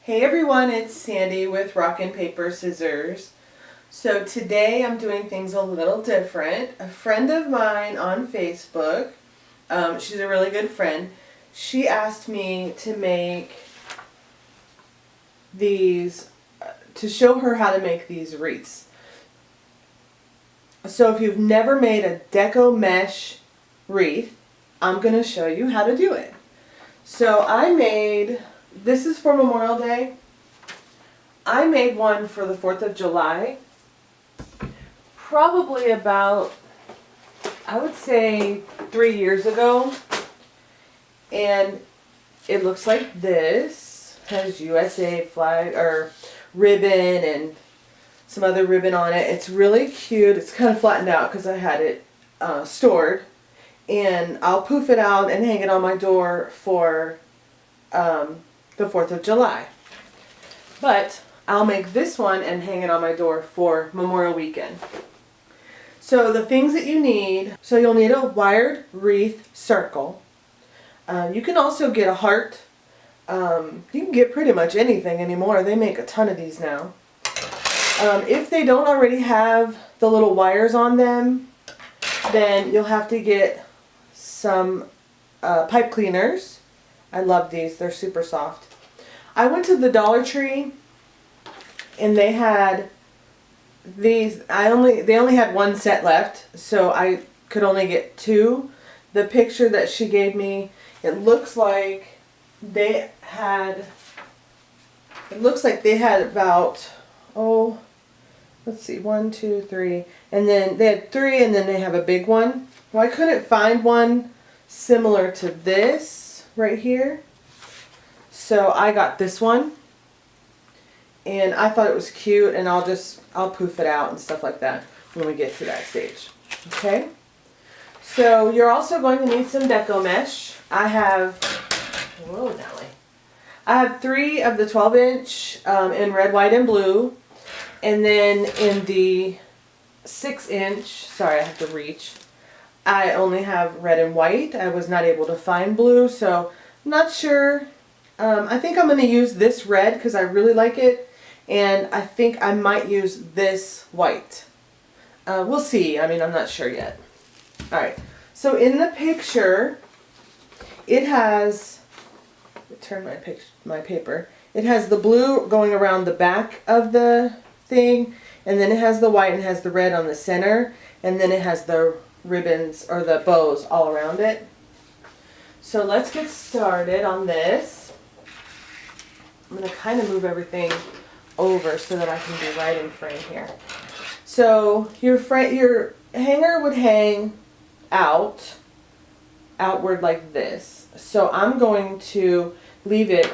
Hey everyone, it's Sandy with Rock and Paper Scissors. So today I'm doing things a little different. A friend of mine on Facebook, she's a really good friend, she asked me to make these, to show her how to make these wreaths. So if you've never made a Deco mesh wreath, I'm going to show you how to do it. So this is for Memorial Day. I made one for the 4th of July. Probably about, I would say 3 years ago. And it looks like this. It has USA flag or ribbon and some other ribbon on it. It's really cute. It's kind of flattened out because I had it stored. And I'll poof it out and hang it on my door for the 4th of July. But I'll make this one and hang it on my door for Memorial Weekend. So the things that you need, so you'll need a wired wreath circle. You can also get a heart. You can get pretty much anything anymore. They make a ton of these now. If they don't already have the little wires on them, then you'll have to get some pipe cleaners. I love these. They're super soft. I went to the Dollar Tree and they had these. They only had one set left, so I could only get two. The picture that she gave me, it looks like they had about, let's see, 1, 2, 3, and then they had 3, and then they have a big one. Well, I couldn't find one similar to this right here. So I got this one, and I thought it was cute, and I'll poof it out and stuff like that when we get to that stage. Okay? So you're also going to need some Deco mesh. I have 3 of the 12-inch in red, white, and blue, and then in the 6-inch, sorry I have to reach, I only have red and white. I was not able to find blue, so I'm not sure. I think I'm going to use this red because I really like it, and I think I might use this white. We'll see. I mean, I'm not sure yet. Alright, so in the picture, it has, turn my paper, it has the blue going around the back of the thing, and then it has the white and it has the red on the center, and then it has the ribbons or the bows all around it. So let's get started on this. I'm going to kind of move everything over so that I can be right in frame here. So your hanger would hang outward like this. So I'm going to leave it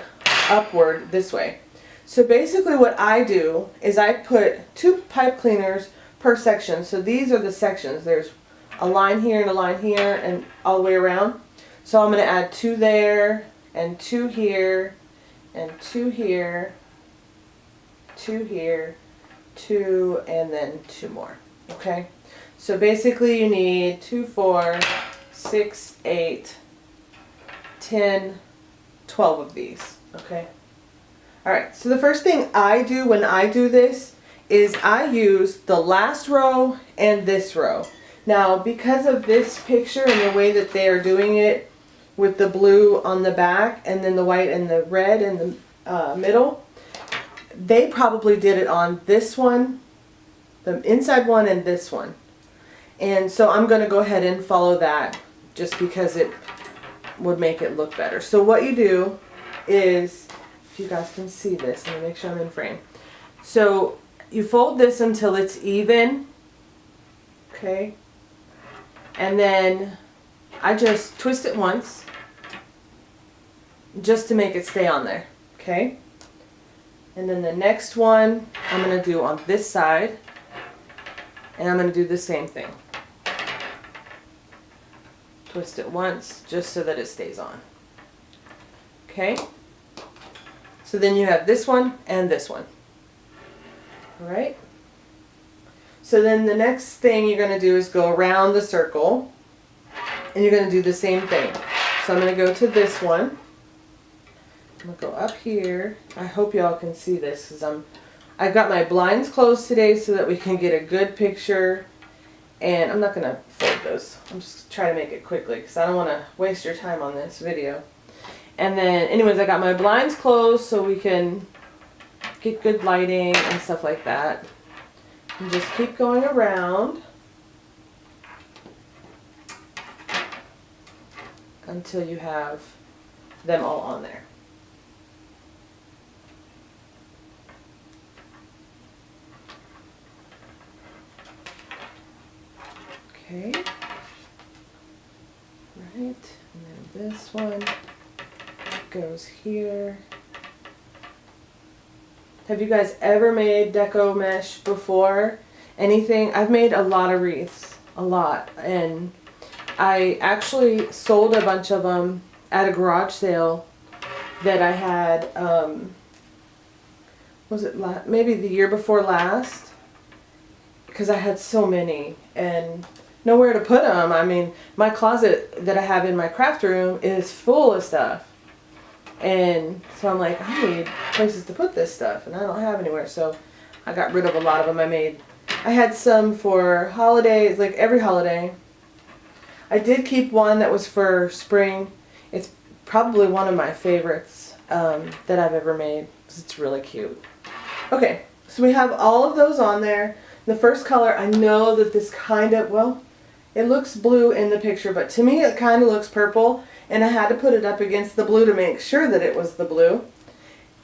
upward this way. So basically what I do is I put 2 pipe cleaners per section. So these are the sections. There's a line here and a line here and all the way around. So I'm going to add 2 there and 2 here and 2 here, 2 here, 2, and then 2 more. Okay? So basically you need 2, 4, 6, 8, 10, 12 of these. Okay? Alright, so the first thing I do when I do this is I use the last row and this row. Now, because of this picture and the way that they are doing it with the blue on the back and then the white and the red in the middle, they probably did it on this one, the inside one, and this one. And so I'm going to go ahead and follow that just because it would make it look better. So what you do is, if you guys can see this, let me make sure I'm in frame. So you fold this until it's even, okay, and then I just twist it once just to make it stay on there, okay? And then the next one I'm going to do on this side, and I'm going to do the same thing. Twist it once just so that it stays on. Okay? So then you have this one and this one. Alright? So then the next thing you're going to do is go around the circle, and you're going to do the same thing. So I'm going to go to this one, I'm gonna go up here. I hope y'all can see this because I've got my blinds closed today so that we can get a good picture. And I'm not gonna fold those. I'm just trying to make it quickly because I don't want to waste your time on this video. And then, anyways, I got my blinds closed so we can get good lighting and stuff like that. And just keep going around until you have them all on there. Okay. Right. And then this one goes here. Have you guys ever made deco mesh before? Anything? I've made a lot of wreaths. A lot. And I actually sold a bunch of them at a garage sale that I had, was it maybe the year before last? Because I had so many and nowhere to put them. I mean, my closet that I have in my craft room is full of stuff. And so I'm like, I need places to put this stuff and I don't have anywhere. So I got rid of a lot of them. I had some for holidays, like every holiday. I did keep one that was for spring. It's probably one of my favorites that I've ever made because it's really cute. Okay, so we have all of those on there. The first color, I know that this kind of, well, it looks blue in the picture, but to me it kind of looks purple, and I had to put it up against the blue to make sure that it was the blue.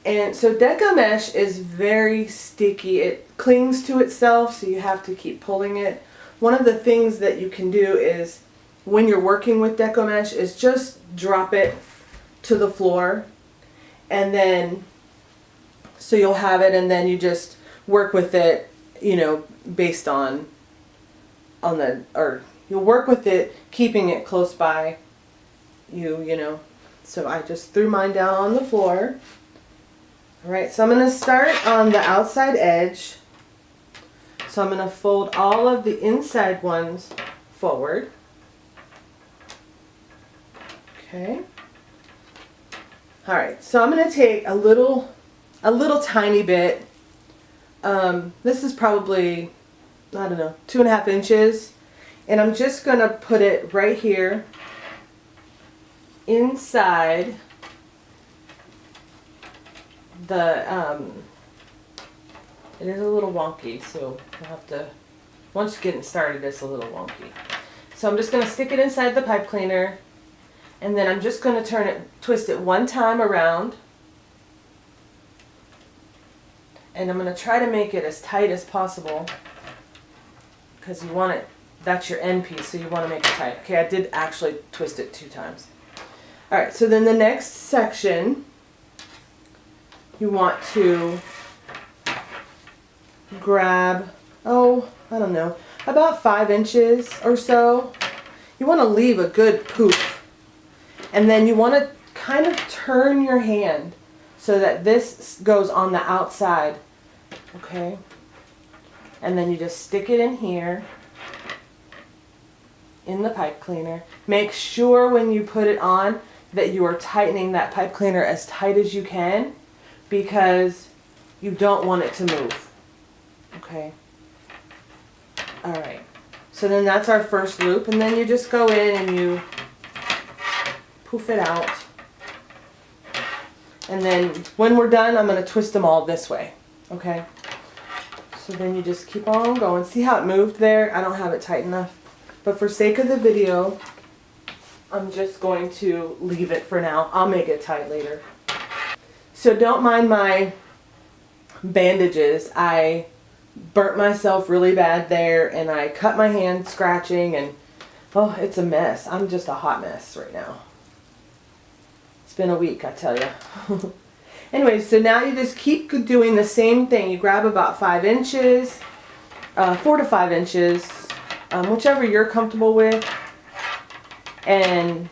And so Deco Mesh is very sticky. It clings to itself, so you have to keep pulling it. One of the things that you can do is, when you're working with Deco Mesh, is just drop it to the floor, and then, so you'll have it, and then you just work with it, you know, based on the, or you'll work with it, keeping it close by you know. So I just threw mine down on the floor. Alright, so I'm going to start on the outside edge. So I'm going to fold all of the inside ones forward. Okay. Alright, so I'm going to take a little tiny bit. This is probably, I don't know, 2.5 inches. And I'm just going to put it right here inside the, it is a little wonky, so I'll have to, once getting started, it's a little wonky. So I'm just going to stick it inside the pipe cleaner, and then I'm just going to twist it one time around. And I'm going to try to make it as tight as possible because you want it, that's your end piece, so you want to make it tight. Okay, I did actually twist it 2 times. Alright, so then the next section, you want to grab, I don't know, about 5 inches or so. You want to leave a good poof. And then you want to kind of turn your hand so that this goes on the outside. Okay? And then you just stick it in here in the pipe cleaner. Make sure when you put it on that you are tightening that pipe cleaner as tight as you can, because you don't want it to move. Okay? Alright. So then that's our first loop, and then you just go in and you poof it out. And then when we're done, I'm going to twist them all this way. Okay? So then you just keep on going. See how it moved there? I don't have it tight enough. But for sake of the video, I'm just going to leave it for now. I'll make it tight later. So don't mind my bandages. I burnt myself really bad there, and I cut my hand scratching, and oh, it's a mess. I'm just a hot mess right now. It's been a week, I tell you. Anyway, so now you just keep doing the same thing. You grab about 5 inches, 4 to 5 inches, whichever you're comfortable with. And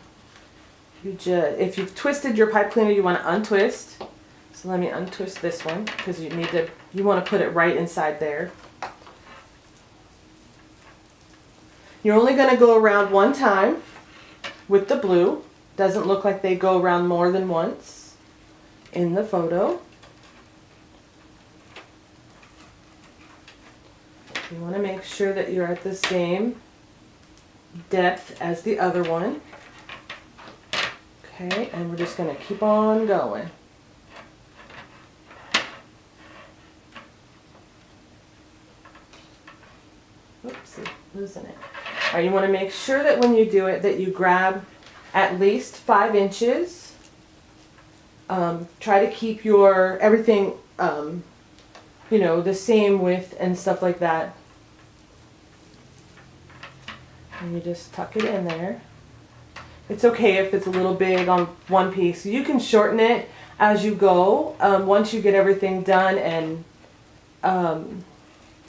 you just, if you've twisted your pipe cleaner, you want to untwist. So let me untwist this one, because you want to put it right inside there. You're only going to go around one time with the blue. Doesn't look like they go around more than once. in the photo. You want to make sure that you're at the same depth as the other one. Okay, and we're just going to keep on going. Oopsie, losing it. All right, you want to make sure that when you do it that you grab at least 5 inches. Try to keep your everything, you know, the same width and stuff like that. And you just tuck it in there. It's okay if it's a little big on one piece. You can shorten it as you go. Once you get everything done and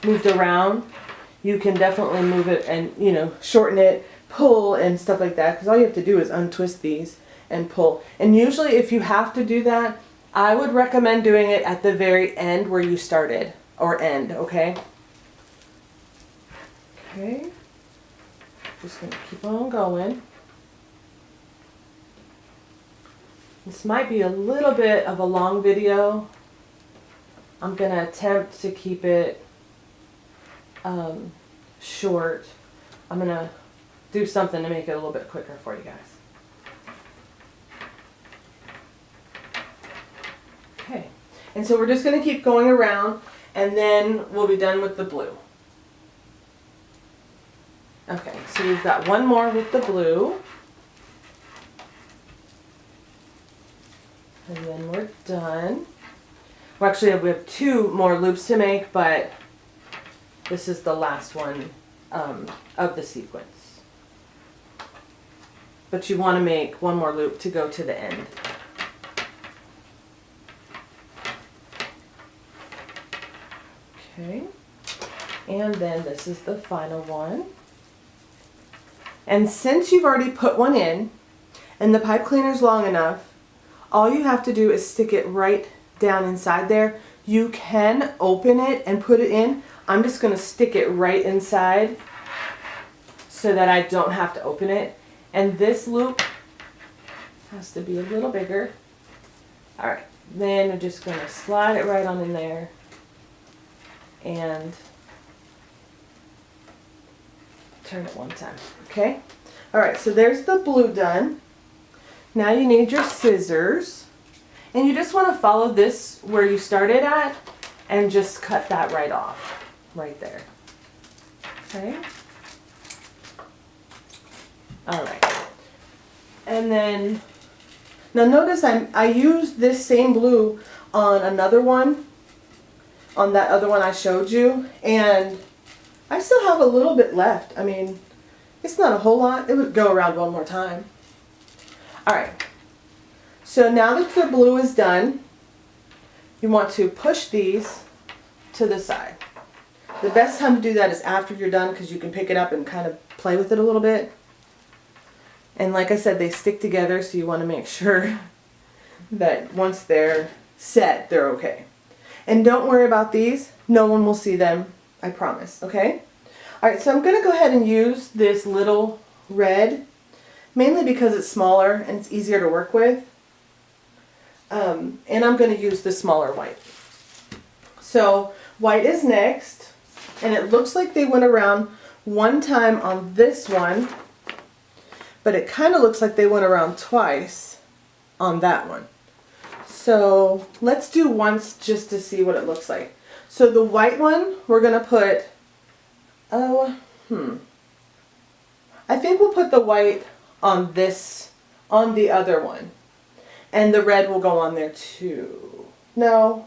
moved around, you can definitely move it and, you know, shorten it, pull and stuff like that. Because all you have to do is untwist these and pull. And usually if you have to do that, I would recommend doing it at the very end where you started, or end, okay? Okay. Just going to keep on going. This might be a little bit of a long video. I'm going to attempt to keep it short. I'm going to do something to make it a little bit quicker for you guys. Okay, and so we're just going to keep going around and then we'll be done with the blue. Okay, so we've got one more with the blue. And then we're done. Well, actually, we have 2 more loops to make, but this is the last one of the sequence. But you want to make 1 more loop to go to the end. Okay, and then this is the final one. And since you've already put one in and the pipe cleaner is long enough, all you have to do is stick it right down inside there. You can open it and put it in. I'm just going to stick it right inside so that I don't have to open it. And this loop has to be a little bigger. All right, then I'm just going to slide it right on in there. And turn it one time. Okay? Alright, so there's the blue done. Now you need your scissors. And you just want to follow this where you started at and just cut that right off. Right there. Okay? Alright. And then, now notice I used this same blue on another one. On that other one I showed you, and I still have a little bit left. I mean, it's not a whole lot. It would go around one more time. Alright, so now that the blue is done, you want to push these to the side. The best time to do that is after you're done because you can pick it up and kind of play with it a little bit. And like I said, they stick together, so you want to make sure that once they're set, they're okay. And don't worry about these. No one will see them. I promise. Okay? Alright, so I'm going to go ahead and use this little red. Mainly because it's smaller and it's easier to work with. And I'm going to use the smaller white. So white is next. And it looks like they went around one time on this one. But it kind of looks like they went around twice on that one. So let's do once just to see what it looks like. So the white one, we're going to put, I think we'll put the white on this, on the other one. And the red will go on there too. No,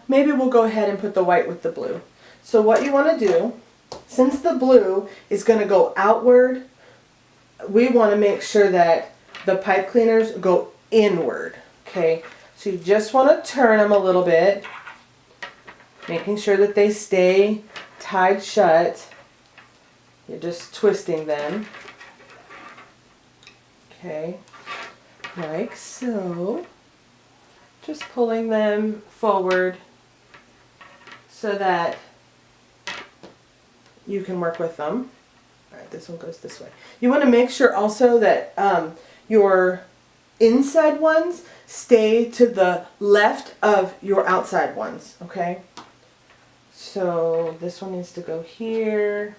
maybe we'll go ahead and put the white with the blue. So what you want to do, since the blue is going to go outward, we want to make sure that the pipe cleaners go inward, okay? So you just want to turn them a little bit, making sure that they stay tied shut. You're just twisting them, okay, like so. Just pulling them forward so that you can work with them. All right, this one goes this way. You want to make sure also that your inside ones stay to the left of your outside ones, okay? So this one needs to go here.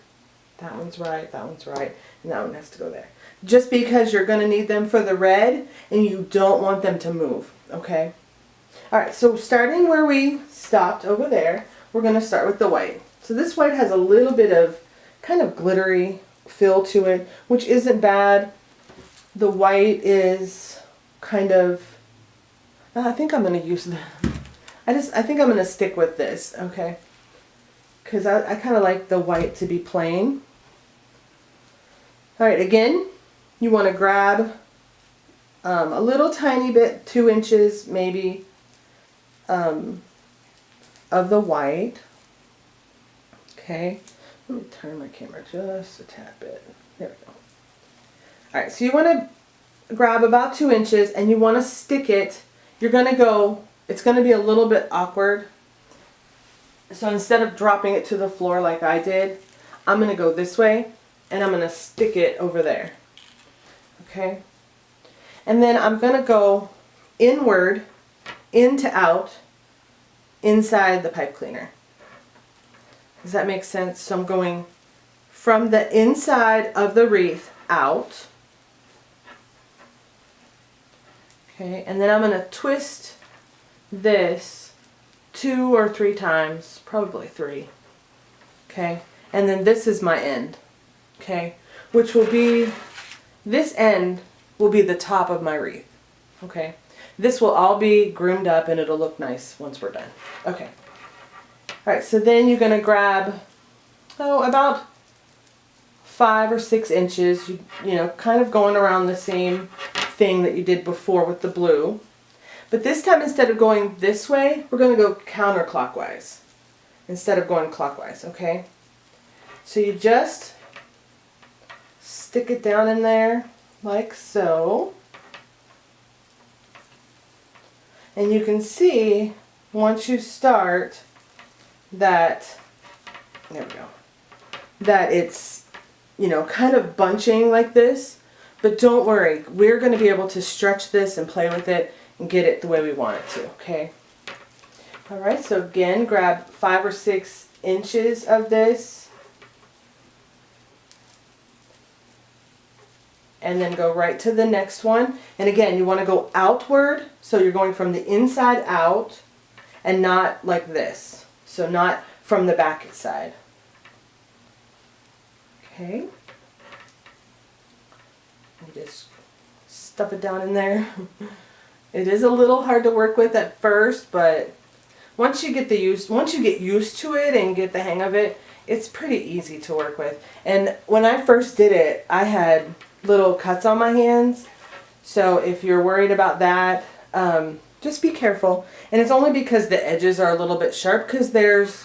That one's right, and that one has to go there. Just because you're going to need them for the red and you don't want them to move, okay? Alright, so starting where we stopped over there, we're going to start with the white. So this white has a little bit of kind of glittery feel to it, which isn't bad. The white is kind of, I think I'm going to use the, I think I'm going to stick with this, okay? Because I kind of like the white to be plain. Alright, again, you want to grab a little tiny bit, 2 inches maybe, of the white. Okay, let me turn my camera just a tad bit. There we go. Alright, so you want to grab about 2 inches and you want to stick it. You're going to go, it's going to be a little bit awkward. So instead of dropping it to the floor like I did, I'm going to go this way and I'm going to stick it over there. Okay? And then I'm going to go inward, in to out, inside the pipe cleaner. Does that make sense? So I'm going from the inside of the wreath out. Okay, and then I'm going to twist this 2 or 3 times, probably 3. Okay, and then this is my end. Okay, which will be, this end will be the top of my wreath. Okay, this will all be groomed up and it'll look nice once we're done. Okay. Alright, so then you're going to grab, about 5 or 6 inches, you know, kind of going around the same thing that you did before with the blue. But this time, instead of going this way, we're going to go counterclockwise instead of going clockwise, okay? So you just stick it down in there like so. And you can see, once you start, that, there we go, that it's, you know, kind of bunching like this. But don't worry, we're going to be able to stretch this and play with it and get it the way we want it to, okay? Alright, so again, grab 5 or 6 inches of this. And then go right to the next one. And again, you want to go outward, so you're going from the inside out and not like this. So not from the back side. Okay. You just stuff it down in there. It is a little hard to work with at first, but once you get used to it and get the hang of it, it's pretty easy to work with. And when I first did it, I had little cuts on my hands. So if you're worried about that, just be careful. And it's only because the edges are a little bit sharp, because there's,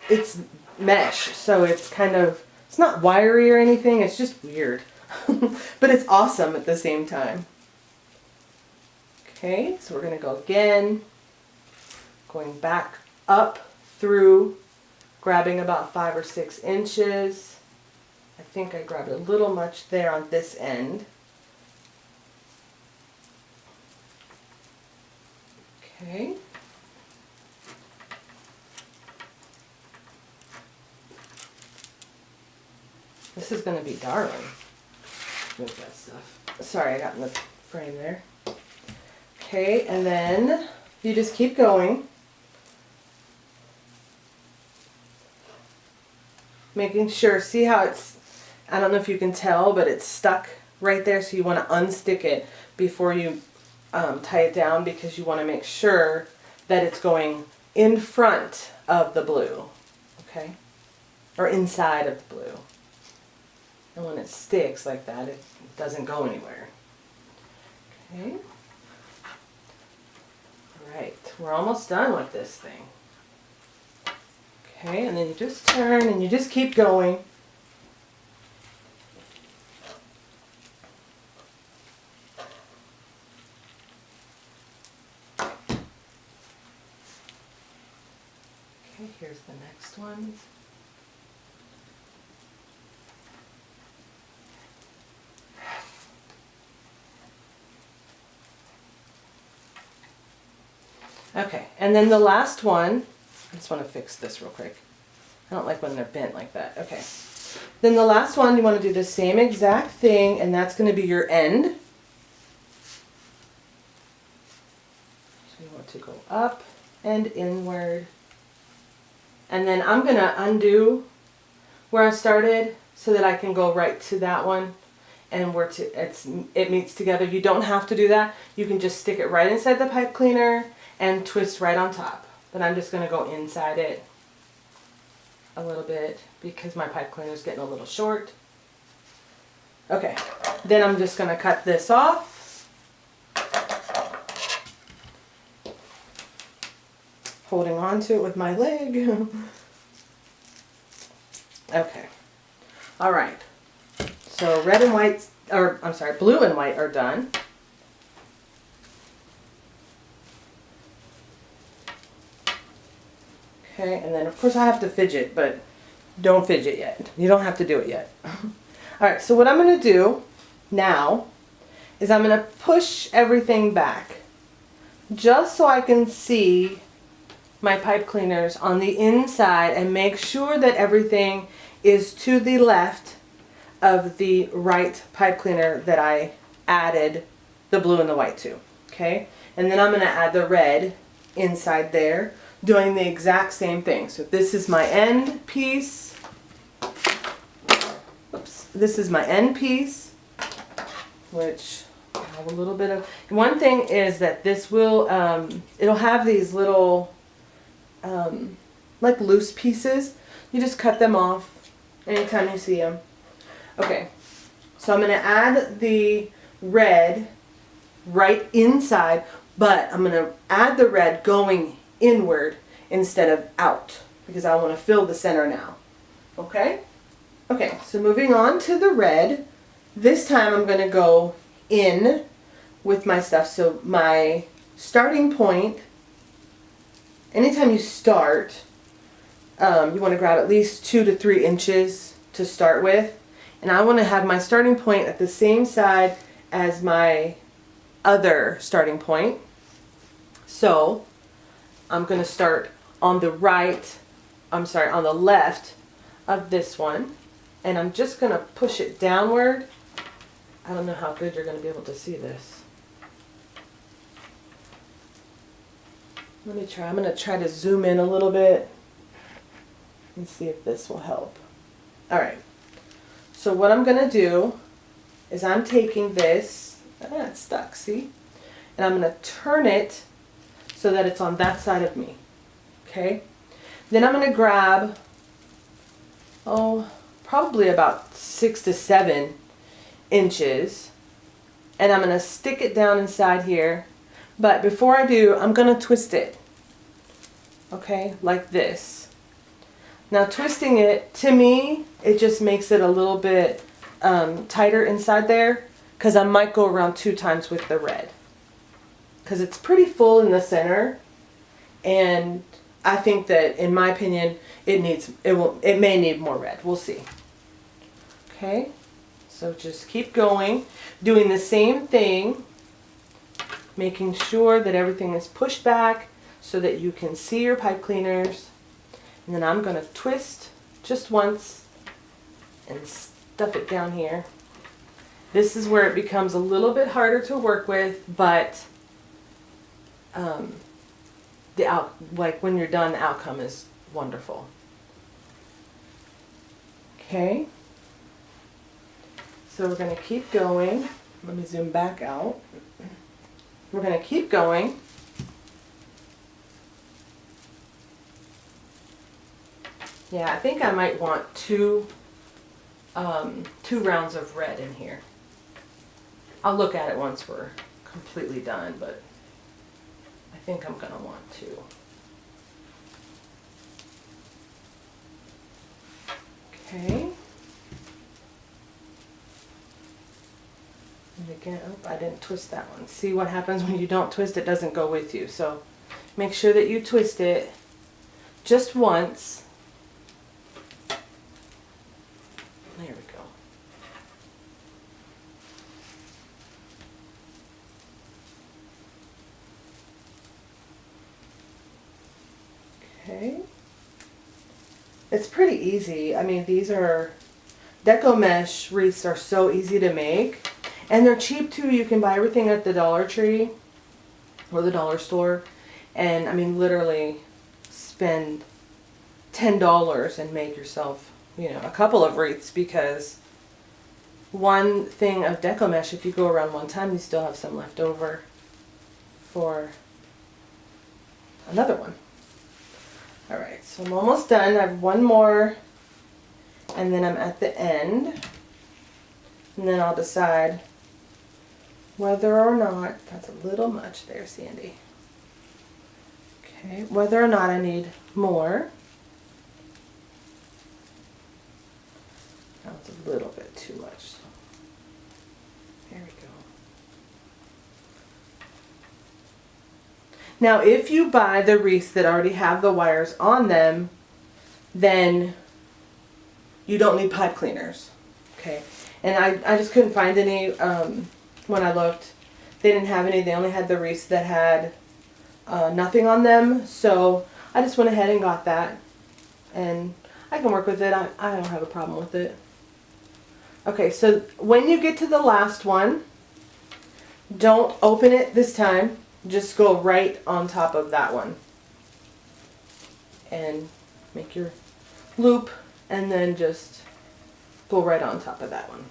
it's mesh, so it's kind of, it's not wiry or anything, it's just weird. But it's awesome at the same time. Okay, so we're going to go again, going back up through, grabbing about 5 or 6 inches. I think I grabbed a little much there on this end. Okay. This is going to be darling. Move that stuff. Sorry, I got in the frame there. Okay, and then you just keep going. Making sure, see how it's, I don't know if you can tell, but it's stuck right there, so you want to unstick it before you tie it down, because you want to make sure that it's going in front of the blue, okay? Or inside of the blue. And when it sticks like that, it doesn't go anywhere. Okay. Alright, we're almost done with this thing. Okay, and then you just turn and you just keep going. Okay, here's the next one. Okay, and then the last one, I just want to fix this real quick. I don't like when they're bent like that. Okay. Then the last one, you want to do the same exact thing, and that's going to be your end. So you want to go up and inward. And then I'm going to undo where I started so that I can go right to that one and where it meets together. You don't have to do that. You can just stick it right inside the pipe cleaner and twist right on top. But I'm just going to go inside it a little bit because my pipe cleaner is getting a little short. Okay, then I'm just going to cut this off. Holding on to it with my leg. Okay. All right. So red and white, or I'm sorry, blue and white are done. Okay, and then of course I have to fidget, but don't fidget yet. You don't have to do it yet. All right, so what I'm going to do now is I'm going to push everything back just so I can see my pipe cleaners on the inside and make sure that everything is to the left of the right pipe cleaner that I added the blue and the white to. Okay, and then I'm going to add the red inside there, doing the exact same thing. So this is my end piece. Oops. This is my end piece, which I have a little bit of. One thing is that this will, it'll have these little, like loose pieces. You just cut them off anytime you see them. Okay, so I'm going to add the red right inside, but I'm going to add the red going inward instead of out because I want to fill the center now. Okay? Okay, so moving on to the red. This time I'm going to go in with my stuff. So my starting point, anytime you start, you want to grab at least 2 to 3 inches to start with. And I want to have my starting point at the same side as my other starting point. So I'm going to start on the on the left of this one. And I'm just going to push it downward. I don't know how good you're going to be able to see this. Let me try. I'm going to try to zoom in a little bit and see if this will help. All right. So what I'm going to do is I'm taking this, it's stuck, see? And I'm going to turn it so that it's on that side of me. Okay? Then I'm going to grab, probably about 6 to 7 inches. And I'm going to stick it down inside here. But before I do, I'm going to twist it. Okay? Like this. Now twisting it, to me, it just makes it a little bit tighter inside there because I might go around 2 times with the red because it's pretty full in the center, and I think that, in my opinion, it may need more red. We'll see. Okay, so just keep going, doing the same thing, making sure that everything is pushed back so that you can see your pipe cleaners. And then I'm going to twist just once and stuff it down here. This is where it becomes a little bit harder to work with, but like when you're done, the outcome is wonderful. Okay. So we're going to keep going. Let me zoom back out. We're going to keep going. Yeah, I think I might want two rounds of red in here. I'll look at it once we're completely done, but I think I'm going to want 2. Okay. And again, I didn't twist that one. See what happens when you don't twist, it doesn't go with you. So make sure that you twist it just once. There we go. Okay. It's pretty easy. I mean, these are Deco mesh wreaths are so easy to make. And they're cheap too. You can buy everything at the Dollar Tree or the dollar store. And I mean, literally spend $10 and make yourself, you know, a couple of wreaths, because one thing of Deco mesh, if you go around one time, you still have some left over for another one. Alright, so I'm almost done. I have one more, and then I'm at the end. And then I'll decide whether or not, that's a little much there, Sandy. Okay, whether or not I need more. That was a little bit too much. There we go. Now, if you buy the wreaths that already have the wires on them, then you don't need pipe cleaners. Okay, and I just couldn't find any when I looked. They didn't have any. They only had the wreaths that had nothing on them. So I just went ahead and got that, and I can work with it. I don't have a problem with it. Okay, so when you get to the last one, don't open it this time. Just go right on top of that one and make your loop, and then just go right on top of that one.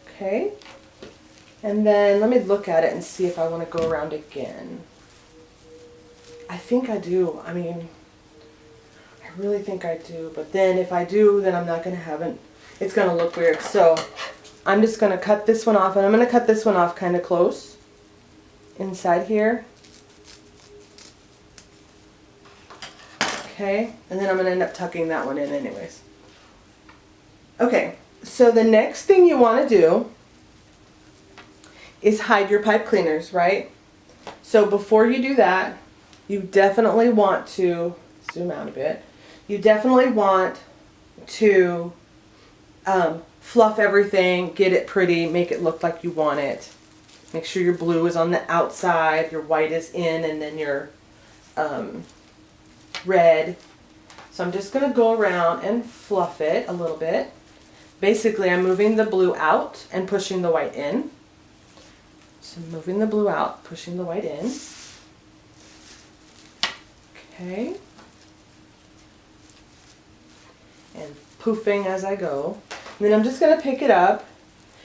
Okay, and then let me look at it and see if I want to go around again. I think I do. I mean, I really think I do, but then if I do, then I'm not going to have it. It's going to look weird. So I'm just going to cut this one off, and I'm going to cut this one off kind of close inside here. Okay, and then I'm going to end up tucking that one in anyways. Okay, so the next thing you want to do is hide your pipe cleaners, right? So before you do that, you definitely want to zoom out a bit. You definitely want to fluff everything, get it pretty, make it look like you want it. Make sure your blue is on the outside, your white is in, and then your red. So I'm just going to go around and fluff it a little bit. Basically, I'm moving the blue out and pushing the white in. So I'm moving the blue out, pushing the white in. Okay. And poofing as I go. And then I'm just going to pick it up,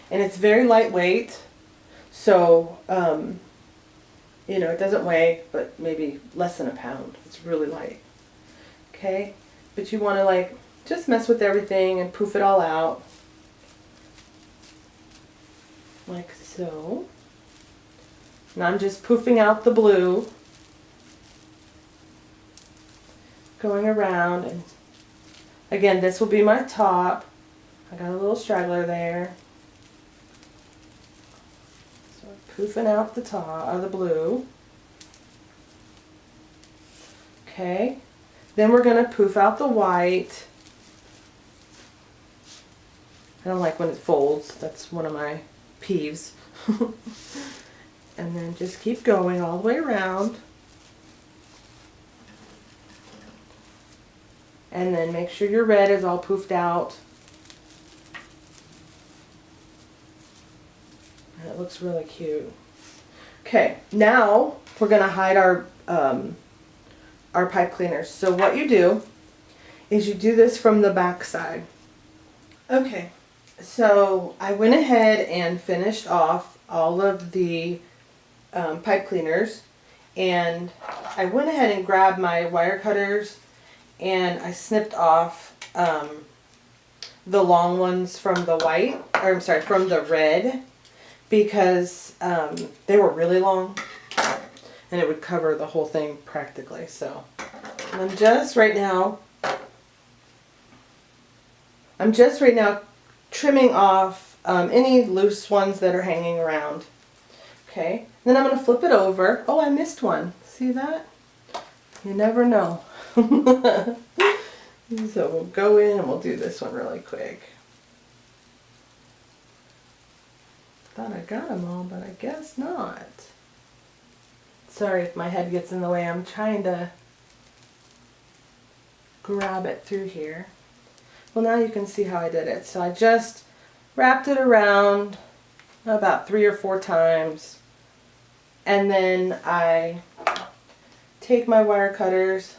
and it's very lightweight, so you know, it doesn't weigh but maybe less than a pound. It's really light. Okay, but you want to like just mess with everything and poof it all out like so. And I'm just poofing out the blue, going around, and again, this will be my top. I got a little straggler there. So we're poofing out the top of the blue. Okay. Then we're going to poof out the white. I don't like when it folds. That's one of my peeves. And then just keep going all the way around. And then make sure your red is all poofed out. And it looks really cute. Okay, now we're going to hide our pipe cleaners. So what you do is you do this from the back side. Okay, so I went ahead and finished off all of the pipe cleaners, and I went ahead and grabbed my wire cutters, and I snipped off the long ones from the white, or I'm sorry, from the red, because they were really long and it would cover the whole thing practically. So I'm just right now trimming off any loose ones that are hanging around. Okay, then I'm going to flip it over. Oh, I missed one. See that? You never know. So we'll go in and we'll do this one really quick. Thought I got them all, but I guess not. Let's Sorry if my head gets in the way. I'm trying to grab it through here. Well, now you can see how I did it. So I just wrapped it around about 3 or 4 times. And then I take my wire cutters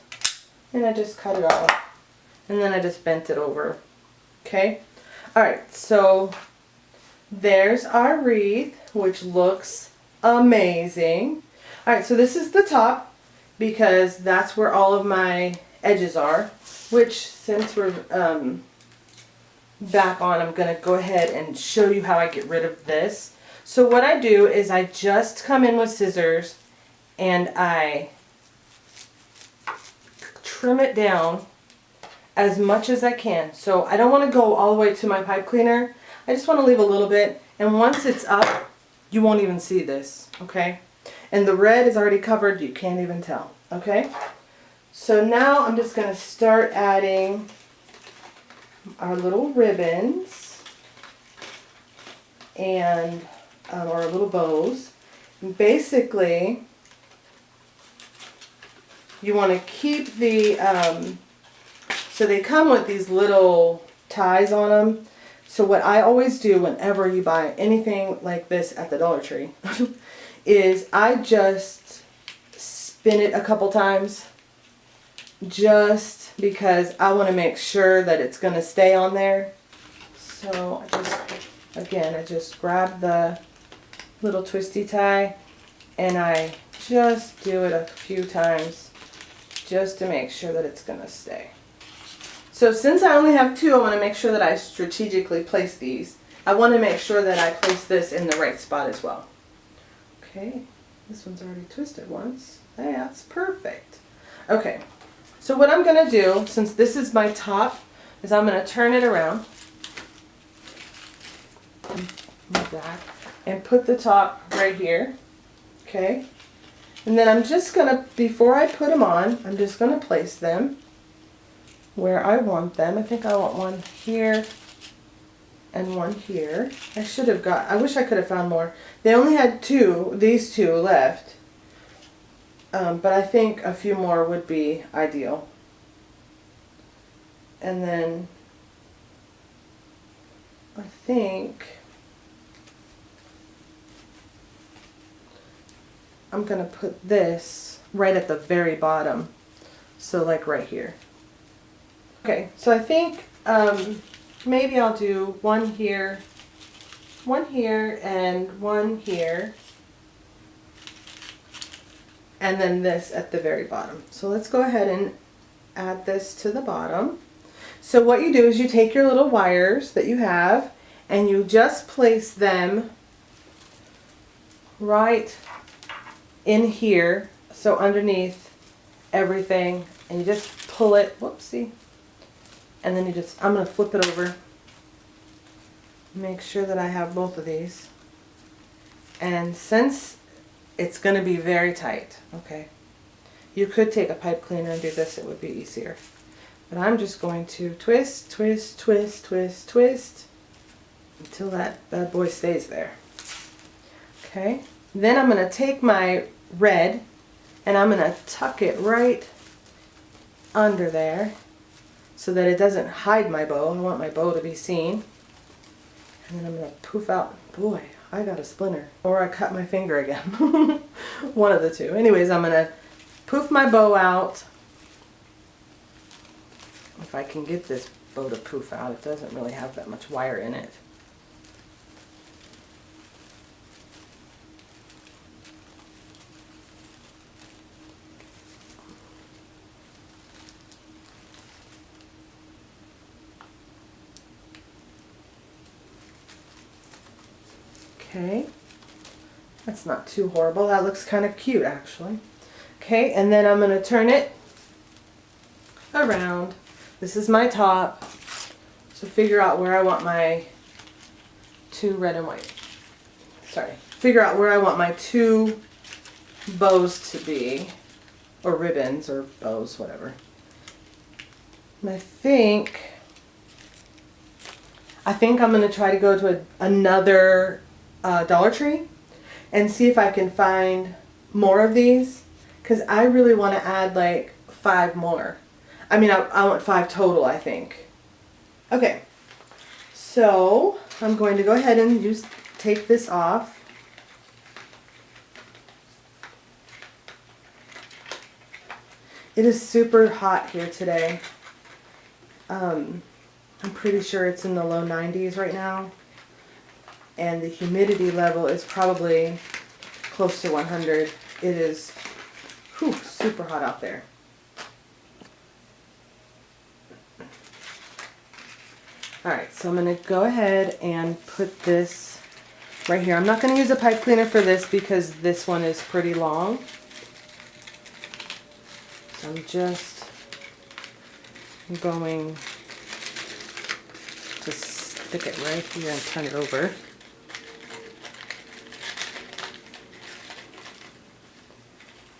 and I just cut it off. And then I just bent it over. Okay? Alright, so there's our wreath, which looks amazing. Alright, so this is the top because that's where all of my edges are, which since we're back on, I'm going to go ahead and show you how I get rid of this. So what I do is I just come in with scissors and I trim it down as much as I can. So I don't want to go all the way to my pipe cleaner. I just want to leave a little bit, and once it's up, you won't even see this, okay? And the red is already covered, you can't even tell, okay? So now I'm just going to start adding our little ribbons and our little bows. And basically, you want to keep the, so they come with these little ties on them. So what I always do whenever you buy anything like this at the Dollar Tree is I just spin it a couple times just because I want to make sure that it's going to stay on there. So I just grab the little twisty tie and I just do it a few times just to make sure that it's going to stay. So since I only have 2, I want to make sure that I strategically place these. I want to make sure that I place this in the right spot as well. Okay, this one's already twisted once. Hey, that's perfect. Okay, so what I'm going to do, since this is my top, is I'm going to turn it around like that and put the top right here. Okay, and then I'm just going to, before I put them on, I'm just going to place them where I want them. I think I want one here and one here. I wish I could have found more. They only had these two left. But I think a few more would be ideal. And then I think I'm going to put this right at the very bottom. So like right here. Okay, so I think maybe I'll do one here, and one here, and then this at the very bottom. So let's go ahead and add this to the bottom. So what you do is you take your little wires that you have and you just place them right in here, so underneath everything, and you just pull it, whoopsie, and then I'm going to flip it over, make sure that I have both of these, and since it's going to be very tight, okay, you could take a pipe cleaner and do this, it would be easier, but I'm just going to twist, twist, twist, twist, twist, until that bad boy stays there. Okay, then I'm going to take my red and I'm going to tuck it right under there so that it doesn't hide my bow. I want my bow to be seen. And then I'm going to poof out. Boy, I got a splinter. Or I cut my finger again. One of the two. Anyways, I'm going to poof my bow out. If I can get this bow to poof out, it doesn't really have that much wire in it. Okay, that's not too horrible. That looks kind of cute actually. Okay, and then I'm going to turn it around. This is my top. So figure out where I want my two red and white. Sorry. Figure out where I want my two bows to be. Or ribbons or bows, whatever. And I think I'm going to try to go to another Dollar Tree and see if I can find more of these because I really want to add like 5 more. I mean, I want 5 total, I think. Okay, so I'm going to go ahead and take this off. It is super hot here today. I'm pretty sure it's in the low 90s right now. And the humidity level is probably close to 100. It is super hot out there. Alright, so I'm going to go ahead and put this right here. I'm not going to use a pipe cleaner for this because this one is pretty long. So I'm just going to stick it right here and turn it over.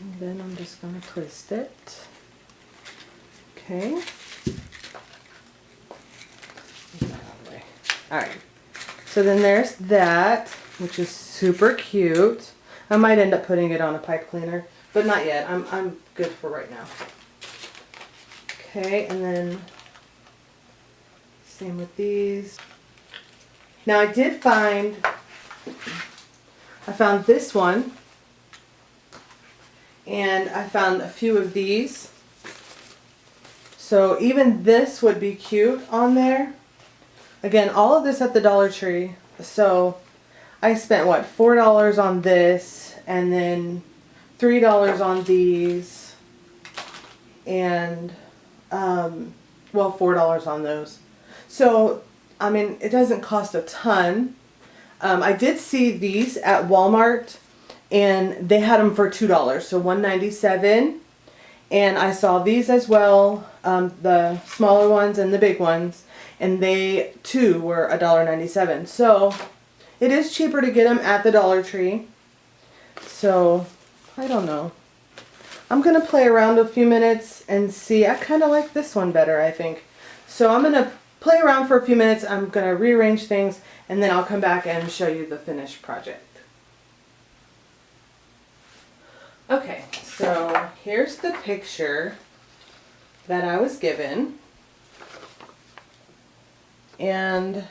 And then I'm just going to twist it. Okay. Alright, so then there's that, which is super cute. I might end up putting it on a pipe cleaner, but not yet. I'm good for right now. Okay, and then same with these. Now I found this one, and I found a few of these. So even this would be cute on there. Again, all of this at the Dollar Tree. So I spent what, $4 on this, and then $3 on these, and well, $4 on those. So I mean, it doesn't cost a ton. I did see these at Walmart, and they had them for $2, so $1.97. And I saw these as well, the smaller ones and the big ones, and they too were $1.97. So it is cheaper to get them at the Dollar Tree. So I don't know. I'm gonna play around a few minutes and see. I kind of like this one better, I think. So I'm gonna play around for a few minutes. I'm gonna rearrange things, and then I'll come back and show you the finished project. Okay, so here's the picture that I was given, and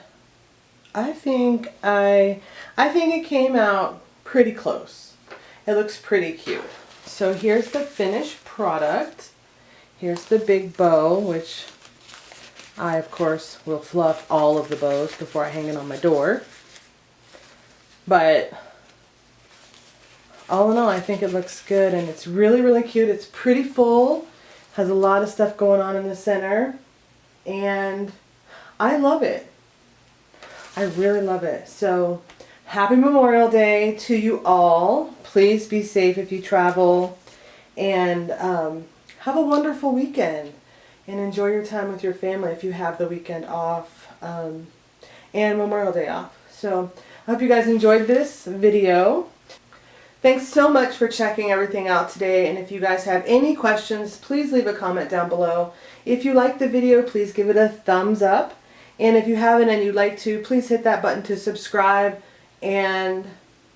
I think it came out pretty close. It looks pretty cute. So here's the finished product. Here's the big bow, which I of course will fluff all of the bows before I hang it on my door. But all in all, I think it looks good, and it's really, really cute. It's pretty full, has a lot of stuff going on in the center, and I love it. I really love it. So happy Memorial Day to you all. Please be safe if you travel, and have a wonderful weekend, and enjoy your time with your family if you have the weekend off, and Memorial Day off. So I hope you guys enjoyed this video. Thanks so much for checking everything out today, and if you guys have any questions, please leave a comment down below. If you liked the video, please give it a thumbs up, and if you haven't and you'd like to, please hit that button to subscribe, and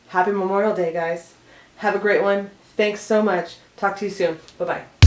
happy Memorial Day, guys. Have a great one. Thanks so much. Talk to you soon. Bye-bye.